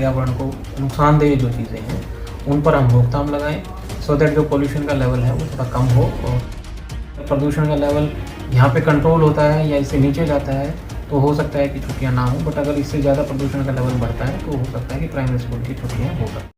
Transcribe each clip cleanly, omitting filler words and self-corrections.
पर्यावरण को नुकसानदेह जो चीज़ें हैं उन पर हम रोकथाम लगाएं, सो दैट जो पोल्यूशन का लेवल है वो थोड़ा कम हो। और प्रदूषण का लेवल यहाँ पे कंट्रोल होता है या इससे नीचे जाता है तो हो सकता है कि छुट्टियाँ ना हो, बट अगर इससे ज़्यादा प्रदूषण का लेवल बढ़ता है तो हो सकता है कि प्राइमरी स्कूल की छुट्टियाँ हो सकती हैं।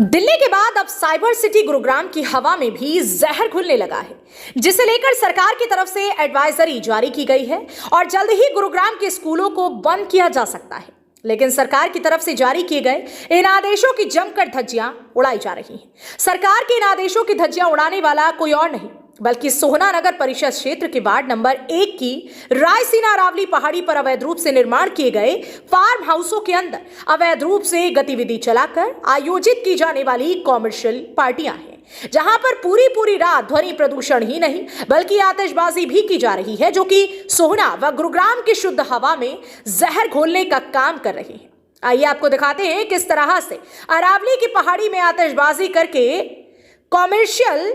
दिल्ली के बाद अब साइबर सिटी गुरुग्राम की हवा में भी जहर घुलने लगा है, जिसे लेकर सरकार की तरफ से एडवाइजरी जारी की गई है और जल्द ही गुरुग्राम के स्कूलों को बंद किया जा सकता है। लेकिन सरकार की तरफ से जारी किए गए इन आदेशों की जमकर धज्जियां उड़ाई जा रही हैं। सरकार के इन आदेशों की धज्जियां उड़ाने वाला कोई और नहीं बल्कि सोहना नगर परिषद क्षेत्र के वार्ड नंबर 1 की रायसीना अरावली पहाड़ी पर अवैध रूप से निर्माण किए गए फार्म हाउसों के अंदर अवैध रूप से गतिविधि चलाकर आयोजित की जाने वाली कॉमर्शियल पार्टियां हैं, जहां पर पूरी रात ध्वनि प्रदूषण ही नहीं बल्कि आतिशबाजी भी की जा रही है, जो कि सोहना व गुरुग्राम की शुद्ध हवा में जहर घोलने का काम कर रही है। आइए आपको दिखाते हैं किस तरह से अरावली की पहाड़ी में आतिशबाजी करके कॉमर्शियल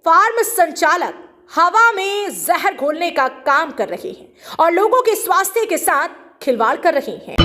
फार्म संचालक हवा में जहर घोलने का काम कर रहे हैं और लोगों के स्वास्थ्य के साथ खिलवाड़ कर रहे हैं।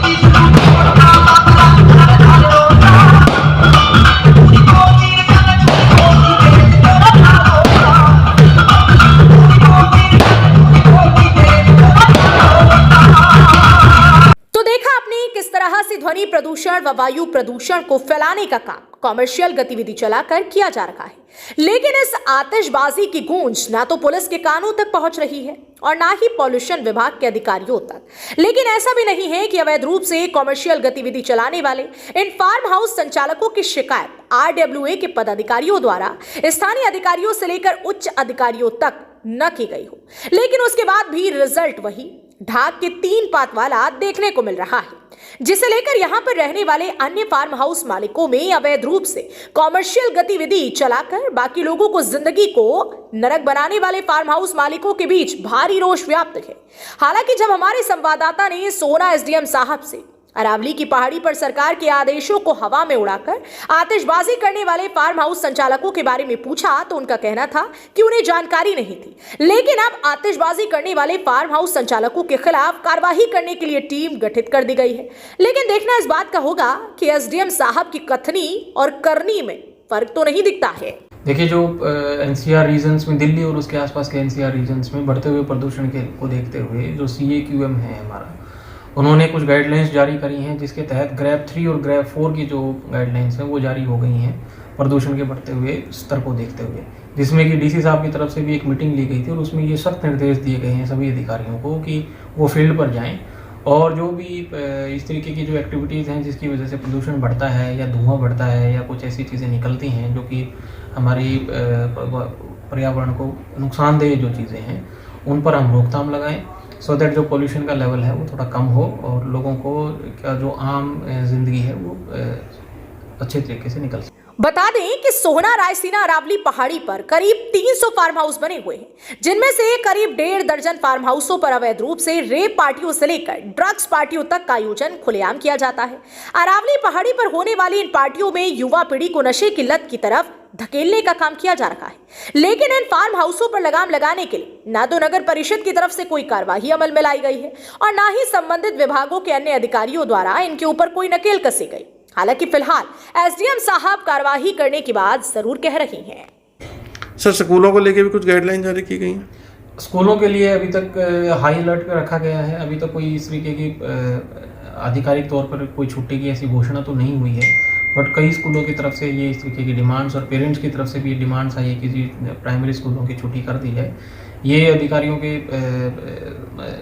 तो देखा आपने किस तरह से ध्वनि प्रदूषण व वायु प्रदूषण को फैलाने का काम कॉमर्शियल गतिविधि चलाकर किया जा रहा है। लेकिन इस आतिशबाजी की गूंज ना तो पुलिस के कानों तक पहुंच रही है और ना ही पॉल्यूशन विभाग के अधिकारियों तक। लेकिन ऐसा भी नहीं है कि अवैध रूप से कॉमर्शियल गतिविधि चलाने वाले इन फार्म हाउस संचालकों की शिकायत RWA के पदाधिकारियों द्वारा स्थानीय अधिकारियों से लेकर उच्च अधिकारियों तक न की गई हो, लेकिन उसके बाद भी रिजल्ट वही ढाक के 3 पात वाला देखने को मिल रहा है, जिसे लेकर यहां पर रहने वाले अन्य फार्म हाउस मालिकों में अवैध रूप से कॉमर्शियल गतिविधि चलाकर बाकी लोगों को जिंदगी को नरक बनाने वाले फार्म हाउस मालिकों के बीच भारी रोष व्याप्त है। हालांकि जब हमारे संवाददाता ने सोहना SDM साहब से अरावली की पहाड़ी पर सरकार के आदेशों को हवा में उड़ाकर आतिशबाजी करने वाले फार्म हाउस संचालकों के बारे में पूछा तो उनका कहना था कि उन्हें जानकारी नहीं थी, लेकिन अब आतिशबाजी करने वाले फार्म हाउस संचालकों के खिलाफ कार्रवाई करने के लिए टीम गठित कर दी गई है। लेकिन देखना इस बात का होगा कि SDM साहब की कथनी और करनी में फर्क तो नहीं दिखता है। देखिए, जो NCR रीजन्स में, दिल्ली और उसके आसपास के NCR रीजन्स में बढ़ते हुए प्रदूषण को देखते हुए जो CAQM है हमारा, उन्होंने कुछ गाइडलाइंस जारी करी हैं, जिसके तहत ग्रेड 3 और ग्रेड 4 की जो गाइडलाइंस हैं वो जारी हो गई हैं प्रदूषण के बढ़ते हुए स्तर को देखते हुए, जिसमें कि DC साहब की तरफ से भी एक मीटिंग ली गई थी और उसमें ये सख्त निर्देश दिए गए हैं सभी अधिकारियों को कि वो फील्ड पर जाएं और जो भी इस तरीके की जो एक्टिविटीज़ हैं जिसकी वजह से प्रदूषण बढ़ता है या धुआं बढ़ता है या कुछ ऐसी चीज़ें निकलती हैं जो कि हमारी पर्यावरण को नुकसानदेह जो चीज़ें हैं उन पर हम रोकथाम लगाएं, सो दैट जो पोल्यूशन का लेवल है वो थोड़ा कम हो और लोगों को जो आम जिंदगी है वो अच्छे तरीके से निकल सके। बता दें कि सोहना रायसीना अरावली पहाड़ी पर करीब 300 फार्म हाउस बने हुए हैं, जिनमें से करीब 1.5 दर्जन फार्म हाउसों पर अवैध रूप से रेप पार्टियों से लेकर ड्रग्स पार्टियों तक का आयोजन खुलेआम किया जाता है। अरावली पहाड़ी पर होने वाली इन पार्टियों में युवा पीढ़ी को नशे की लत की तरफ धकेलने का काम किया जा रहा है, लेकिन इन फार्म हाउसों पर लगाम लगाने के लिए ना तो नगर परिषद की तरफ से कोई कार्यवाही अमल में लाई गई है और ना ही संबंधित विभागों के अन्य अधिकारियों द्वारा इनके ऊपर कोई नकेल कसी गई। हालांकि फिलहाल SDM साहब कार्यवाही करने की बात जरूर कह रही हैं। सर, स्कूलों को लेकर भी कुछ गाइडलाइन जारी की गई हैं? स्कूलों के लिए अभी तक हाई अलर्ट पे रखा गया है। अभी तक कोई इस तरीके की आधिकारिक तौर पर कोई छुट्टी की ऐसी घोषणा तो नहीं हुई है, बट कई स्कूलों की तरफ से ये इस तरीके की डिमांड्स और पेरेंट्स की तरफ से भी डिमांड्स आई है कि जी प्राइमरी स्कूलों की छुट्टी कर दी जाए। ये अधिकारियों के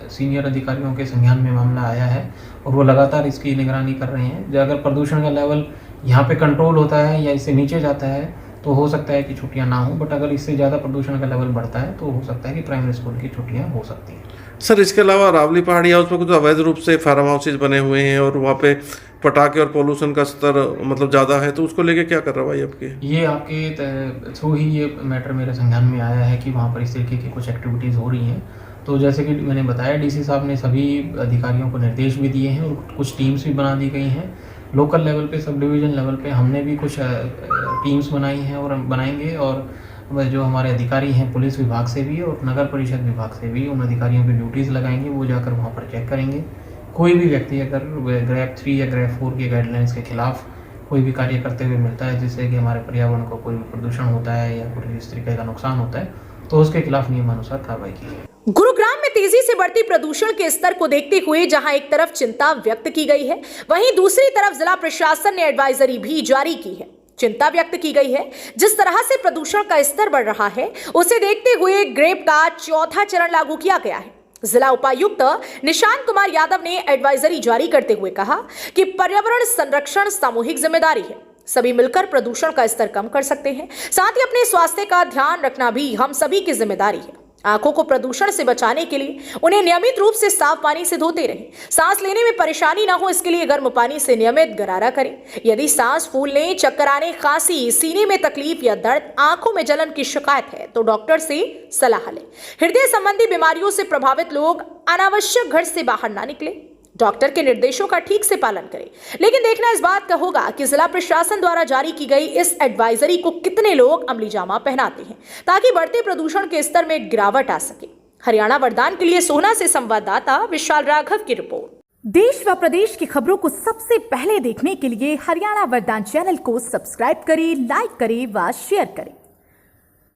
सीनियर अधिकारियों के संज्ञान में मामला आया है और वो लगातार इसकी निगरानी कर रहे हैं। अगर प्रदूषण का लेवल यहाँ पे कंट्रोल होता है या इससे नीचे जाता है तो हो सकता है कि छुट्टियाँ ना हो, बट अगर इससे ज़्यादा प्रदूषण का लेवल बढ़ता है तो हो सकता है कि प्राइमरी स्कूल की छुट्टियाँ हो सकती हैं। सर, इसके अलावा अरावली पहाड़ी हाउस में कुछ अवैध रूप से फार्म हाउसेज बने हुए हैं और वहाँ पे पटाखे और पोल्यूशन का स्तर मतलब ज़्यादा है, तो उसको लेके क्या कार्रवाई आपकी? ये आपके थ्रू ही ये मैटर मेरे संज्ञान में आया है कि वहाँ पर इस तरीके की कुछ एक्टिविटीज़ हो रही हैं। तो जैसे कि मैंने बताया, DC साहब ने सभी अधिकारियों को निर्देश भी दिए हैं और कुछ टीम्स भी बना दी गई हैं। लोकल लेवल पे, सब डिवीज़न लेवल पे हमने भी कुछ टीम्स बनाई हैं और हम बनाएंगे और जो हमारे अधिकारी हैं पुलिस विभाग से भी और नगर परिषद विभाग से भी, उन अधिकारियों की ड्यूटीज़ लगाएंगे, वो जाकर वहाँ पर चेक करेंगे। कोई भी व्यक्ति अगर ग्रेड 3 या ग्रेड 4 के गाइडलाइंस के खिलाफ कोई भी कार्य करते हुए मिलता है, जिससे कि हमारे पर्यावरण को कोई भी प्रदूषण होता है या कोई इस तरीके का नुकसान होता है, तो उसके खिलाफ नियमानुसार कार्रवाई की जाए। गुरुग्राम में तेजी से बढ़ती प्रदूषण के स्तर को देखते हुए जहां एक तरफ चिंता व्यक्त की गई है, वहीं दूसरी तरफ जिला प्रशासन ने एडवाइजरी भी जारी की है। चिंता व्यक्त की गई है, जिस तरह से प्रदूषण का स्तर बढ़ रहा है, उसे देखते हुए ग्रेप का चौथा चरण लागू किया गया है। जिला उपायुक्त निशांत कुमार यादव ने एडवाइजरी जारी करते हुए कहा कि पर्यावरण संरक्षण सामूहिक जिम्मेदारी है, सभी मिलकर प्रदूषण का स्तर कम कर सकते हैं। साथ ही अपने स्वास्थ्य का ध्यान रखना भी हम सभी की जिम्मेदारी है। आंखों को प्रदूषण से बचाने के लिए उन्हें नियमित रूप से साफ पानी से धोते रहें। सांस लेने में परेशानी ना हो, इसके लिए गर्म पानी से नियमित गरारा करें। यदि सांस फूलने, चक्कर आने, खांसी, सीने में तकलीफ या दर्द, आंखों में जलन की शिकायत है तो डॉक्टर से सलाह लें। हृदय संबंधी बीमारियों से प्रभावित लोग अनावश्यक घर से बाहर ना निकले, डॉक्टर के निर्देशों का ठीक से पालन करें। लेकिन देखना इस बात का होगा कि जिला प्रशासन द्वारा जारी की गई इस एडवाइजरी को कितने लोग अमली जामा पहनाते हैं, ताकि बढ़ते प्रदूषण के स्तर में गिरावट आ सके। हरियाणा वरदान के लिए सोहना से संवाददाता विशाल राघव की रिपोर्ट। देश व प्रदेश की खबरों को सबसे पहले देखने के लिए हरियाणा वरदान चैनल को सब्सक्राइब करें, लाइक करें व शेयर करें।